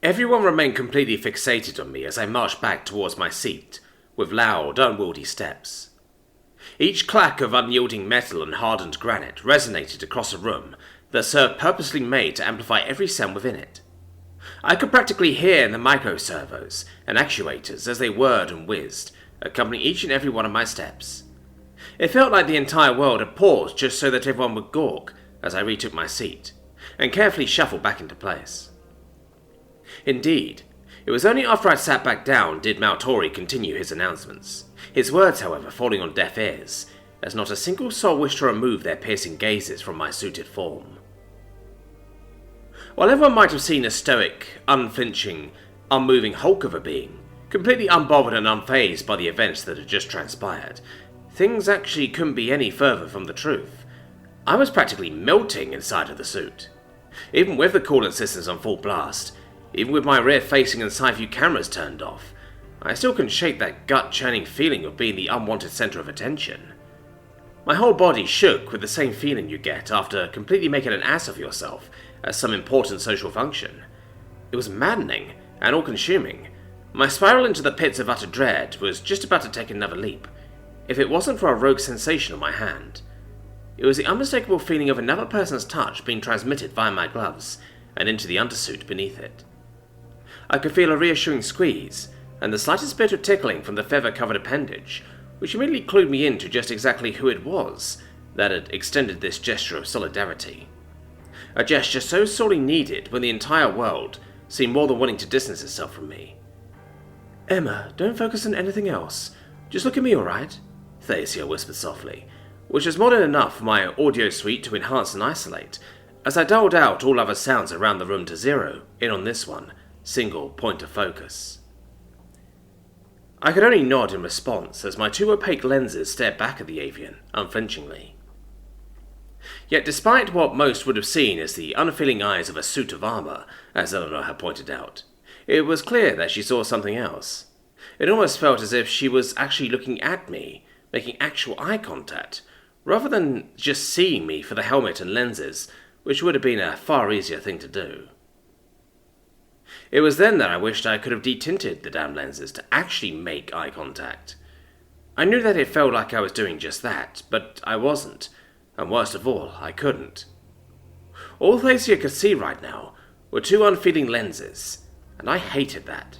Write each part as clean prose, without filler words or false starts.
Everyone remained completely fixated on me as I marched back towards my seat, with loud, unwieldy steps. Each clack of unyielding metal and hardened granite resonated across a room that served purposely made to amplify every sound within it. I could practically hear the microservos and actuators as they whirred and whizzed, accompanying each and every one of my steps. It felt like the entire world had paused just so that everyone would gawk as I retook my seat, and carefully shuffled back into place. Indeed, it was only after I'd sat back down did Maltori continue his announcements, his words, however, falling on deaf ears, as not a single soul wished to remove their piercing gazes from my suited form. While everyone might have seen a stoic, unflinching, unmoving hulk of a being, completely unbothered and unfazed by the events that had just transpired, things actually couldn't be any further from the truth. I was practically melting inside of the suit. Even with the coolant systems on full blast, even with my rear-facing and side-view cameras turned off, I still couldn't shake that gut-churning feeling of being the unwanted center of attention. My whole body shook with the same feeling you get after completely making an ass of yourself at some important social function. It was maddening and all-consuming. My spiral into the pits of utter dread was just about to take another leap, if it wasn't for a rogue sensation on my hand. It was the unmistakable feeling of another person's touch being transmitted via my gloves and into the undersuit beneath it. I could feel a reassuring squeeze, and the slightest bit of tickling from the feather-covered appendage, which immediately clued me into just exactly who it was that had extended this gesture of solidarity. A gesture so sorely needed when the entire world seemed more than willing to distance itself from me. "Emma, don't focus on anything else. Just look at me, alright?" Thacea whispered softly, which was more than enough for my audio suite to enhance and isolate, as I dialed out all other sounds around the room to zero in on this one, single point of focus. I could only nod in response as my two opaque lenses stared back at the avian, unflinchingly. Yet despite what most would have seen as the unfeeling eyes of a suit of armor, as Ilunor had pointed out, it was clear that she saw something else. It almost felt as if she was actually looking at me, making actual eye contact, rather than just seeing me for the helmet and lenses, which would have been a far easier thing to do. It was then that I wished I could have detinted the damn lenses to actually make eye contact. I knew that it felt like I was doing just that, but I wasn't, and worst of all, I couldn't. All Thacea could see right now were two unfeeling lenses, and I hated that.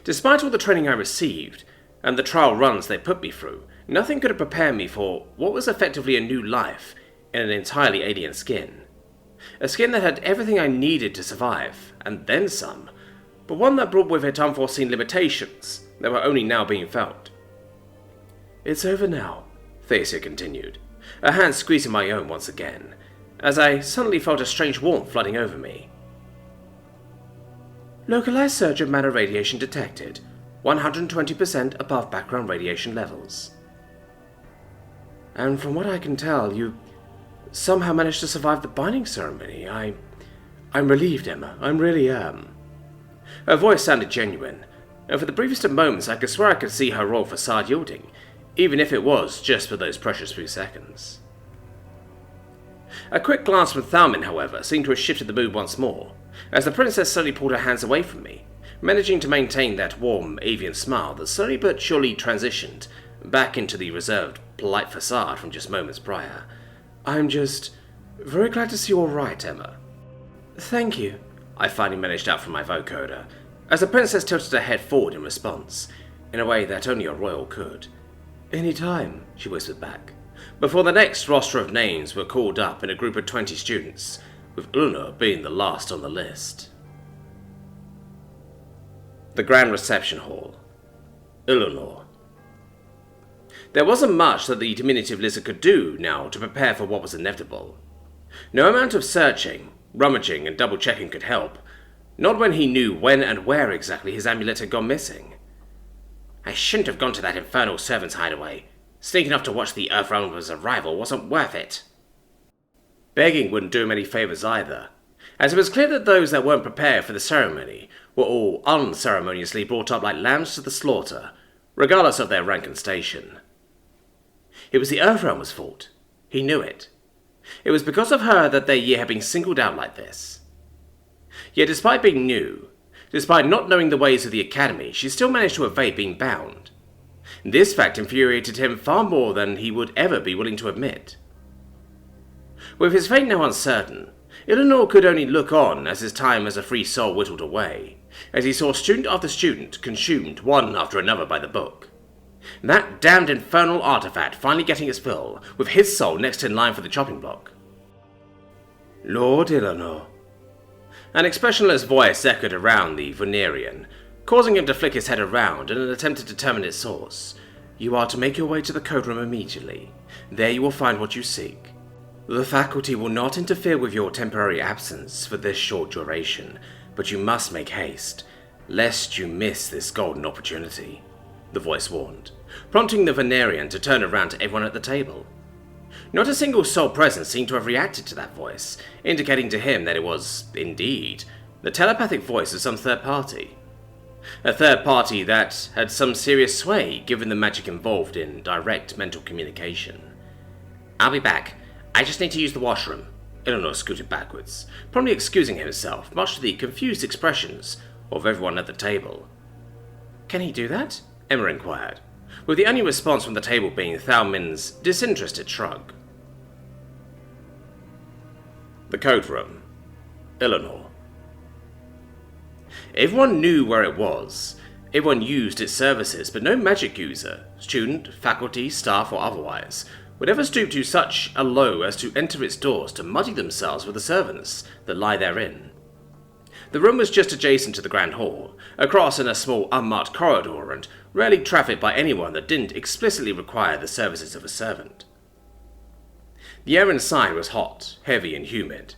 Despite all the training I received, and the trial runs they put me through, nothing could have prepared me for what was effectively a new life in an entirely alien skin. A skin that had everything I needed to survive, and then some, but one that brought with it unforeseen limitations that were only now being felt. "It's over now," Thacea continued, her hand squeezing my own once again, as I suddenly felt a strange warmth flooding over me. "Localized surge of mana radiation detected, 120% above background radiation levels. And from what I can tell, you somehow managed to survive the binding ceremony. I'm relieved, Emma. I really am." Her voice sounded genuine, and for the briefest of moments I could swear I could see her royal facade yielding, even if it was just for those precious few seconds. A quick glance from Thalmin, however, seemed to have shifted the mood once more, as the princess slowly pulled her hands away from me, managing to maintain that warm, avian smile that slowly but surely transitioned back into the reserved, polite facade from just moments prior. "I'm just very glad to see you all right, Emma." "Thank you," I finally managed out from my vocoder, as the princess tilted her head forward in response, in a way that only a royal could. "Any time," she whispered back, before the next roster of names were called up in a group of 20 students, with Ilunor being the last on the list. The Grand Reception Hall. Ilunor. There wasn't much that the diminutive lizard could do now to prepare for what was inevitable. No amount of searching, rummaging, and double-checking could help, not when he knew when and where exactly his amulet had gone missing. "I shouldn't have gone to that infernal servant's hideaway. Sneaking off to watch the Earthrealmer's arrival wasn't worth it." Begging wouldn't do him any favours either, as it was clear that those that weren't prepared for the ceremony were all unceremoniously brought up like lambs to the slaughter, regardless of their rank and station. It was the Earthrealmer's fault. He knew it. It was because of her that their year had been singled out like this. Yet despite being new, despite not knowing the ways of the academy, she still managed to evade being bound. This fact infuriated him far more than he would ever be willing to admit. With his fate now uncertain, Ilunor could only look on as his time as a free soul whittled away, as he saw student after student consumed one after another by the book. That damned infernal artifact finally getting its fill, with his soul next in line for the chopping block. Lord Ilunor. An expressionless voice echoed around the Venerian, causing him to flick his head around in an attempt to determine its source. You are to make your way to the code room immediately. There you will find what you seek. The faculty will not interfere with your temporary absence for this short duration, but you must make haste, lest you miss this golden opportunity, the voice warned, prompting the Venerian to turn around to everyone at the table. Not a single soul present seemed to have reacted to that voice, indicating to him that it was, indeed, the telepathic voice of some third party. A third party that had some serious sway given the magic involved in direct mental communication. I'll be back. I just need to use the washroom. Ilunor scooted backwards, promptly excusing himself, much to the confused expressions of everyone at the table. Can he do that? Emma inquired, with the only response from the table being Thao Min's disinterested shrug. The code room. Ilunor. Everyone knew where it was. Everyone used its services, but no magic user, student, faculty, staff, or otherwise, would ever stoop to such a low as to enter its doors to muddy themselves with the servants that lie therein. The room was just adjacent to the Grand Hall, across in a small unmarked corridor and rarely trafficked by anyone that didn't explicitly require the services of a servant. The air inside was hot, heavy, and humid.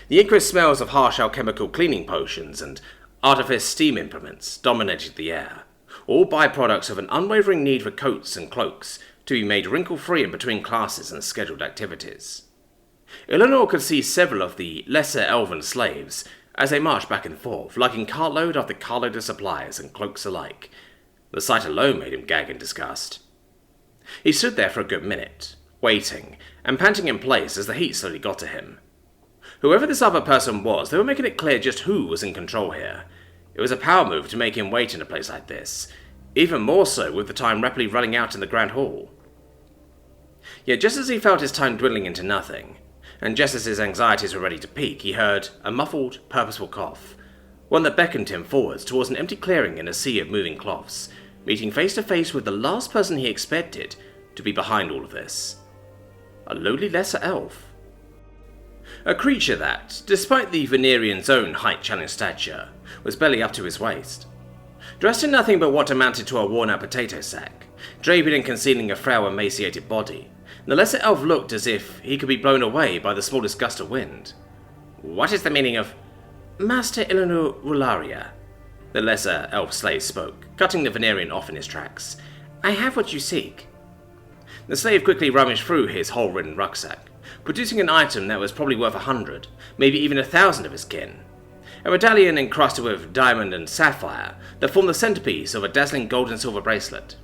The increased smells of harsh alchemical cleaning potions and artifice steam implements dominated the air, all byproducts of an unwavering need for coats and cloaks to be made wrinkle-free in between classes and scheduled activities. Ilunor could see several of the lesser elven slaves as they marched back and forth, lugging cartload after cartload of supplies and cloaks alike. The sight alone made him gag in disgust. He stood there for a good minute, waiting, and panting in place as the heat slowly got to him. Whoever this other person was, they were making it clear just who was in control here. It was a power move to make him wait in a place like this, even more so with the time rapidly running out in the Grand Hall. Yet just as he felt his time dwindling into nothing, and just as his anxieties were ready to peak, he heard a muffled, purposeful cough, one that beckoned him forwards towards an empty clearing in a sea of moving cloths, meeting face to face with the last person he expected to be behind all of this. A lowly lesser elf. A creature that, despite the Venerian's own height-challenged stature, was barely up to his waist. Dressed in nothing but what amounted to a worn-out potato sack, draping and concealing a frail, emaciated body, the lesser elf looked as if he could be blown away by the smallest gust of wind. What is the meaning of Master Ilunor Rularia? The lesser elf slave spoke, cutting the Venerian off in his tracks. I have what you seek. The slave quickly rummaged through his hole-ridden rucksack, producing an item that was probably worth 100, maybe even 1,000 of his kin. A medallion encrusted with diamond and sapphire that formed the centerpiece of a dazzling gold and silver bracelet.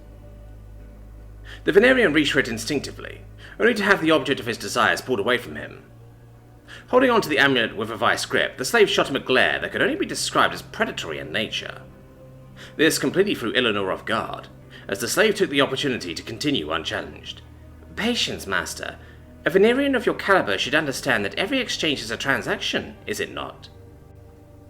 The Venerian reached for it instinctively, only to have the object of his desires pulled away from him. Holding on to the amulet with a vice grip, the slave shot him a glare that could only be described as predatory in nature. This completely threw Ilunor off guard, as the slave took the opportunity to continue unchallenged. Patience, master. A Venerian of your caliber should understand that every exchange is a transaction, is it not?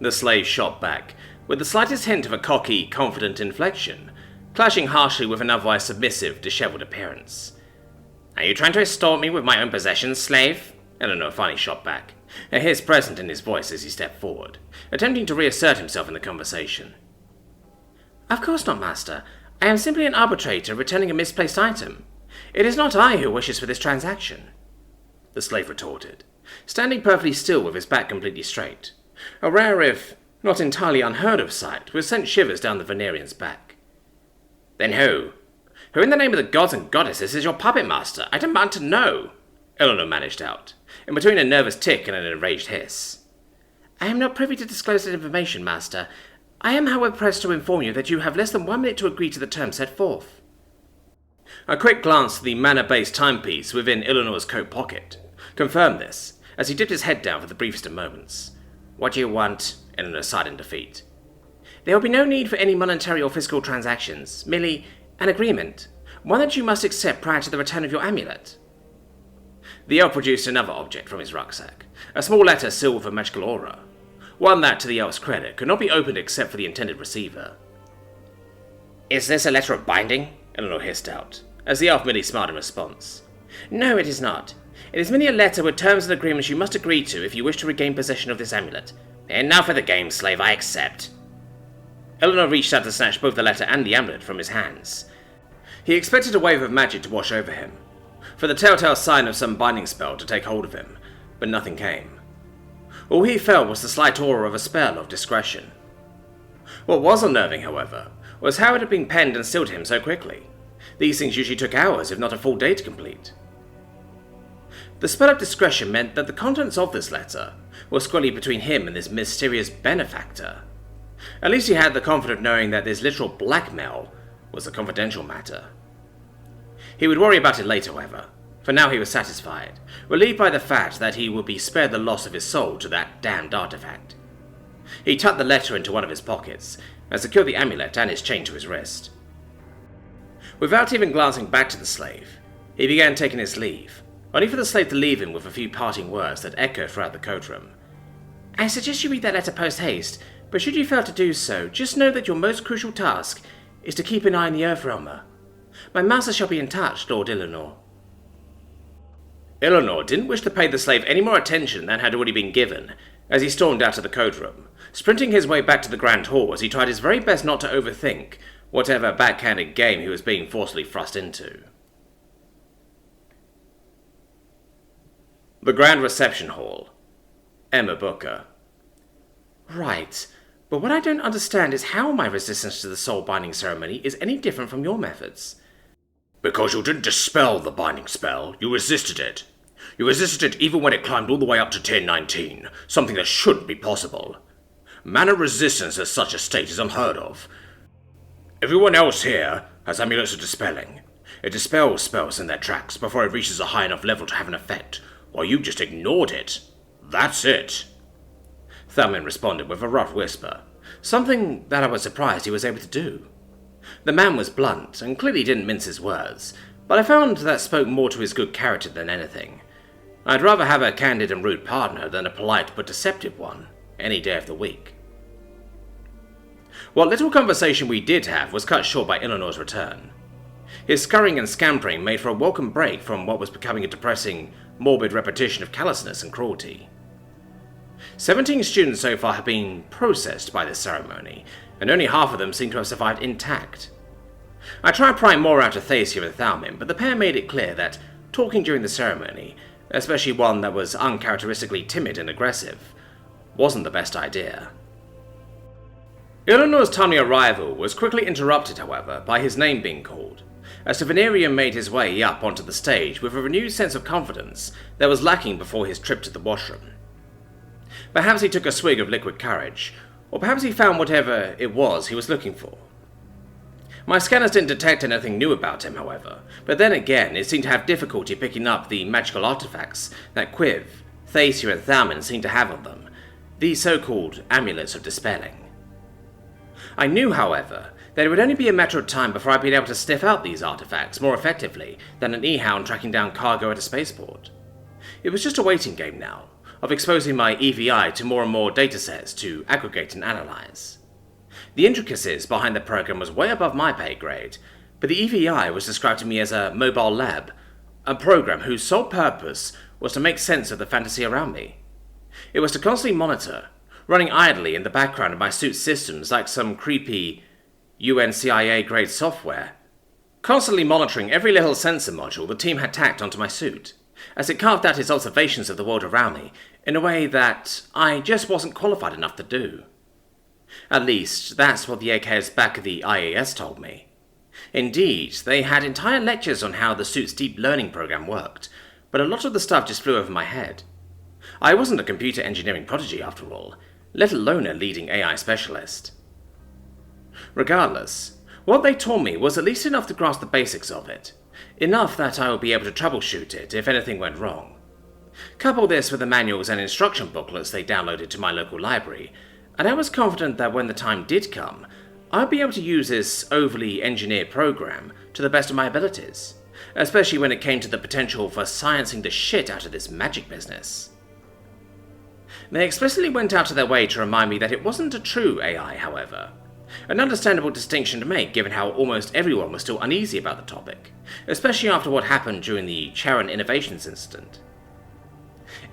The slave shot back, with the slightest hint of a cocky, confident inflection, clashing harshly with an otherwise submissive, dishevelled appearance. Are you trying to extort me with my own possessions, slave? Ilunor finally shot back, a hiss present in his voice as he stepped forward, attempting to reassert himself in the conversation. Of course not, master. I am simply an arbitrator returning a misplaced item. It is not I who wishes for this transaction, the slave retorted, standing perfectly still with his back completely straight. A rare, if not entirely unheard of sight, which sent shivers down the Venerian's back. Then who? Who in the name of the gods and goddesses is your puppet master? I demand to know, Ilunor managed out, in between a nervous tick and an enraged hiss. I am not privy to disclose that information, master. I am, however, pressed to inform you that you have less than 1 minute to agree to the terms set forth. A quick glance at the manner-based timepiece within Ilunor's coat pocket confirmed this, as he dipped his head down for the briefest of moments. What do you want? Ilunor sighed in defeat. There will be no need for any monetary or physical transactions, merely an agreement, one that you must accept prior to the return of your amulet. The elf produced another object from his rucksack, a small letter sealed with a magical aura, one that, to the elf's credit, could not be opened except for the intended receiver. Is this a letter of binding? Ilunor hissed out, as the elf merely smiled in response. No, it is not. It is merely a letter with terms and agreements you must agree to if you wish to regain possession of this amulet. Enough of the game, slave, I accept. Ilunor reached out to snatch both the letter and the amulet from his hands. He expected a wave of magic to wash over him, for the telltale sign of some binding spell to take hold of him, but nothing came. All he felt was the slight aura of a spell of discretion. What was unnerving, however, was how it had been penned and sealed to him so quickly. These things usually took hours, if not a full day, to complete. The spell of discretion meant that the contents of this letter were squarely between him and this mysterious benefactor. At least he had the comfort of knowing that this literal blackmail was a confidential matter. He would worry about it later, however. For now he was satisfied, relieved by the fact that he would be spared the loss of his soul to that damned artifact. He tucked the letter into one of his pockets, and secured the amulet and his chain to his wrist. Without even glancing back to the slave, he began taking his leave, only for the slave to leave him with a few parting words that echoed throughout the coat room. I suggest you read that letter post-haste, but should you fail to do so, just know that your most crucial task is to keep an eye on the Earthrealmer. My master shall be in touch, Lord Ilunor. Ilunor didn't wish to pay the slave any more attention than had already been given, as he stormed out of the code room, sprinting his way back to the Grand Hall as he tried his very best not to overthink whatever backhanded game he was being forcibly thrust into. The Grand Reception Hall. Emma Booker. Right, but what I don't understand is how my resistance to the soul binding ceremony is any different from your methods. Because you didn't dispel the binding spell, you resisted it. You resisted it even when it climbed all the way up to tier 19, something that shouldn't be possible. Mana resistance at such a state is unheard of. Everyone else here has amulets of dispelling. It dispels spells in their tracks before it reaches a high enough level to have an effect, while you just ignored it. That's it. Thalmin responded with a rough whisper, something that I was surprised he was able to do. The man was blunt, and clearly didn't mince his words, but I found that spoke more to his good character than anything. I'd rather have a candid and rude partner than a polite but deceptive one, any day of the week. What little conversation we did have was cut short by Ilunor's return. His scurrying and scampering made for a welcome break from what was becoming a depressing, morbid repetition of callousness and cruelty. 17 students so far have been processed by this ceremony, and only half of them seem to have survived intact. I tried prying more out of Thacea and Thalmin, but the pair made it clear that talking during the ceremony, especially one that was uncharacteristically timid and aggressive, wasn't the best idea. Ilunor's timely arrival was quickly interrupted, however, by his name being called, as Venerian made his way up onto the stage with a renewed sense of confidence that was lacking before his trip to the washroom. Perhaps he took a swig of liquid courage, or perhaps he found whatever it was he was looking for. My scanners didn't detect anything new about him, however, but then again it seemed to have difficulty picking up the magical artifacts that Quiv, Thacea and Thalmin seemed to have on them, these so-called amulets of dispelling. I knew, however, that it would only be a matter of time before I'd be able to sniff out these artifacts more effectively than an E-hound tracking down cargo at a spaceport. It was just a waiting game now, of exposing my EVI to more and more datasets to aggregate and analyze. The intricacies behind the program was way above my pay grade, but the EVI was described to me as a mobile lab, a program whose sole purpose was to make sense of the fantasy around me. It was to constantly monitor, running idly in the background of my suit's systems like some creepy UNCIA-grade software, constantly monitoring every little sensor module the team had tacked onto my suit, as it carved out its observations of the world around me in a way that I just wasn't qualified enough to do. At least, that's what the AKs back at the IAS told me. Indeed, they had entire lectures on how the suit's deep learning program worked, but a lot of the stuff just flew over my head. I wasn't a computer engineering prodigy after all, let alone a leading AI specialist. Regardless, what they taught me was at least enough to grasp the basics of it, enough that I would be able to troubleshoot it if anything went wrong. Couple this with the manuals and instruction booklets they downloaded to my local library, and I was confident that when the time did come, I'd be able to use this overly engineered program to the best of my abilities, especially when it came to the potential for sciencing the shit out of this magic business. They explicitly went out of their way to remind me that it wasn't a true AI, however. An understandable distinction to make given how almost everyone was still uneasy about the topic, especially after what happened during the Charon Innovations incident.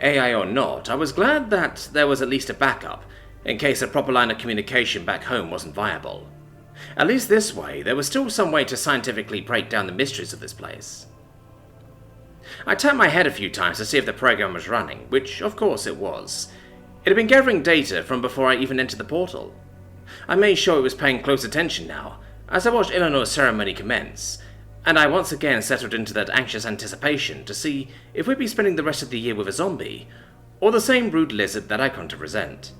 AI or not, I was glad that there was at least a backup, in case a proper line of communication back home wasn't viable. At least this way, there was still some way to scientifically break down the mysteries of this place. I tapped my head a few times to see if the program was running, which of course it was. It had been gathering data from before I even entered the portal. I made sure it was paying close attention now, as I watched Ilunor's ceremony commence, and I once again settled into that anxious anticipation to see if we'd be spending the rest of the year with a zombie, or the same rude lizard that I come to resent.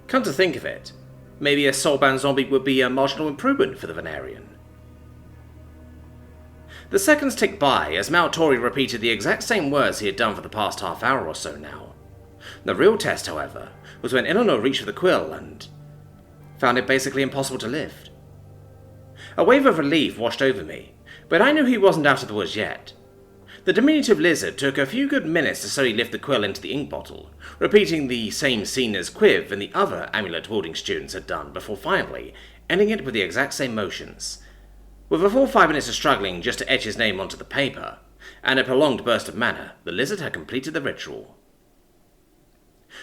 Come to think of it, maybe a soulbound zombie would be a marginal improvement for the Venerian. The seconds ticked by as Maltori repeated the exact same words he had done for the past half hour or so now. The real test, however, was when Ilunor reached for the quill and found it basically impossible to lift. A wave of relief washed over me, but I knew he wasn't out of the woods yet. The diminutive lizard took a few good minutes to slowly lift the quill into the ink bottle, repeating the same scene as Quiv and the other amulet-wielding students had done before finally ending it with the exact same motions. With a full 5 minutes of struggling just to etch his name onto the paper, and a prolonged burst of mana, the lizard had completed the ritual.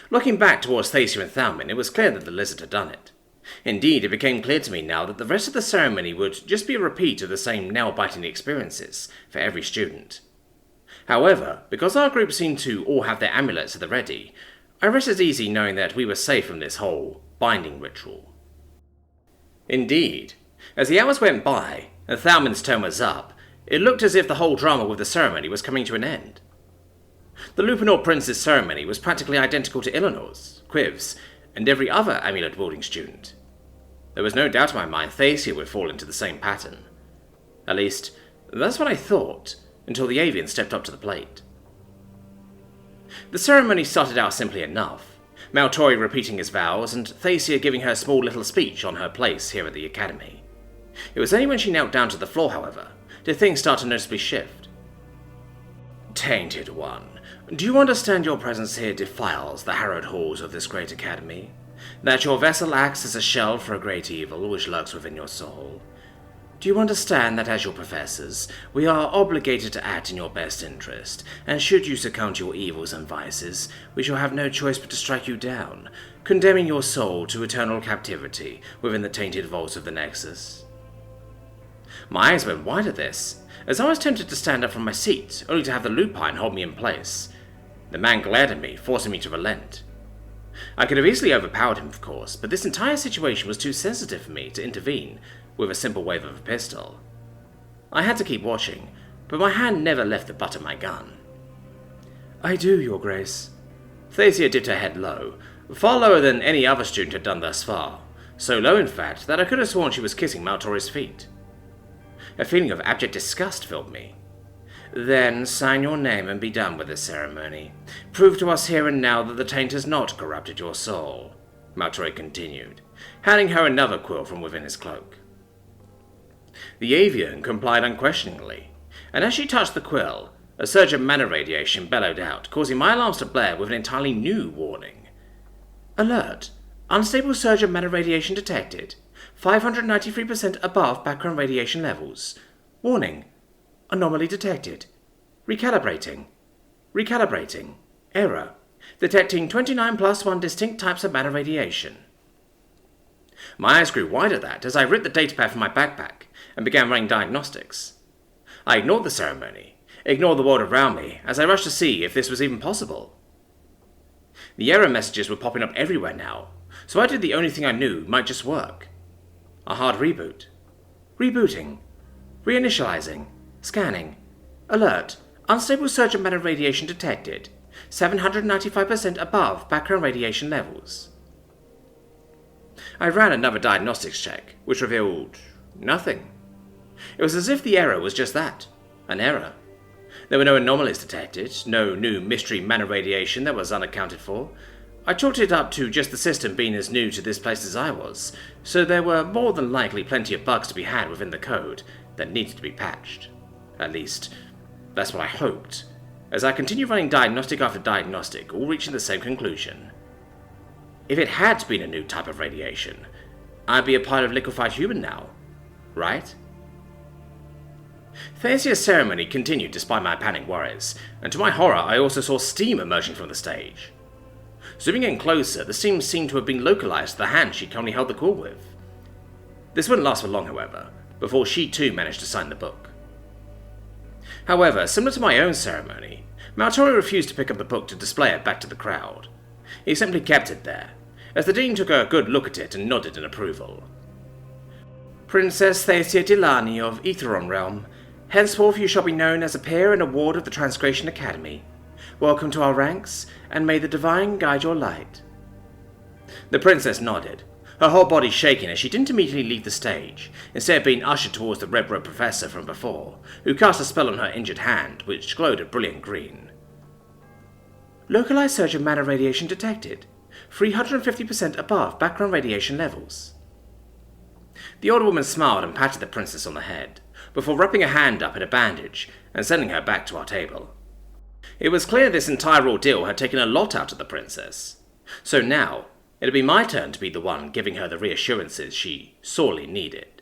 Looking back towards Thacea and Thalmin, it was clear that the lizard had done it. Indeed, it became clear to me now that the rest of the ceremony would just be a repeat of the same nail-biting experiences for every student. However, because our group seemed to all have their amulets at the ready, I rested easy knowing that we were safe from this whole binding ritual. Indeed, as the hours went by and Thalmin's turn was up, it looked as if the whole drama with the ceremony was coming to an end. The Lupinor Prince's ceremony was practically identical to Ilunor's, Quiv's, and every other amulet-wielding student. There was no doubt in my mind Thacea would fall into the same pattern. At least, that's what I thought, until the avian stepped up to the plate. The ceremony started out simply enough, Maltori repeating his vows and Thacea giving her small little speech on her place here at the academy. It was only when she knelt down to the floor, however, did things start to noticeably shift. Tainted One, do you understand your presence here defiles the hallowed halls of this great academy? That your vessel acts as a shell for a great evil which lurks within your soul? Do you understand that as your professors, we are obligated to act in your best interest, and should you succumb to your evils and vices, we shall have no choice but to strike you down, condemning your soul to eternal captivity within the tainted vaults of the Nexus? My eyes went wide at this, as I was tempted to stand up from my seat, only to have the lupine hold me in place. The man glared at me, forcing me to relent. I could have easily overpowered him, of course, but this entire situation was too sensitive for me to intervene with a simple wave of a pistol. I had to keep watching, but my hand never left the butt of my gun. I do, Your Grace. Thacea dipped her head low, far lower than any other student had done thus far, so low in fact that I could have sworn she was kissing Maltori's feet. A feeling of abject disgust filled me. Then sign your name and be done with this ceremony. Prove to us here and now that the taint has not corrupted your soul, Maltori continued, handing her another quill from within his cloak. The avian complied unquestioningly, and as she touched the quill, a surge of mana radiation bellowed out, causing my alarms to blare with an entirely new warning. Alert! Unstable surge of mana radiation detected. 593% above background radiation levels. Warning. Anomaly detected. Recalibrating. Recalibrating. Error. Detecting 29+1 distinct types of mana radiation. My eyes grew wide at that as I ripped the datapad from my backpack and began running diagnostics. I ignored the ceremony, ignored the world around me, as I rushed to see if this was even possible. The error messages were popping up everywhere now, so I did the only thing I knew might just work. A hard reboot. Rebooting. Reinitializing. Scanning. Alert. Unstable surge of mana radiation detected. 795% above background radiation levels. I ran another diagnostics check, which revealed nothing. It was as if the error was just that, an error. There were no anomalies detected, no new mystery mana radiation that was unaccounted for. I chalked it up to just the system being as new to this place as I was, so there were more than likely plenty of bugs to be had within the code that needed to be patched. At least, that's what I hoped, as I continued running diagnostic after diagnostic, all reaching the same conclusion. If it had been a new type of radiation, I'd be a pile of liquefied human now, right? Thacea's ceremony continued despite my panic worries, and to my horror I also saw steam emerging from the stage. Zooming in closer, the steam seemed to have been localized to the hand she currently held the quill with. This wouldn't last for long, however, before she too managed to sign the book. However, similar to my own ceremony, Maltori refused to pick up the book to display it back to the crowd. He simply kept it there, as the Dean took a good look at it and nodded in approval. Princess Thacea Delani of Etheron Realm, henceforth you shall be known as a peer and a ward of the Transgression Academy. Welcome to our ranks, and may the Divine guide your light. The princess nodded, her whole body shaking as she didn't immediately leave the stage, instead of being ushered towards the red-robed professor from before, who cast a spell on her injured hand, which glowed a brilliant green. Localized surge of mana radiation detected, 350% above background radiation levels. The old woman smiled and patted the princess on the head, before wrapping her hand up in a bandage and sending her back to our table. It was clear this entire ordeal had taken a lot out of the princess, so now it'd be my turn to be the one giving her the reassurances she sorely needed.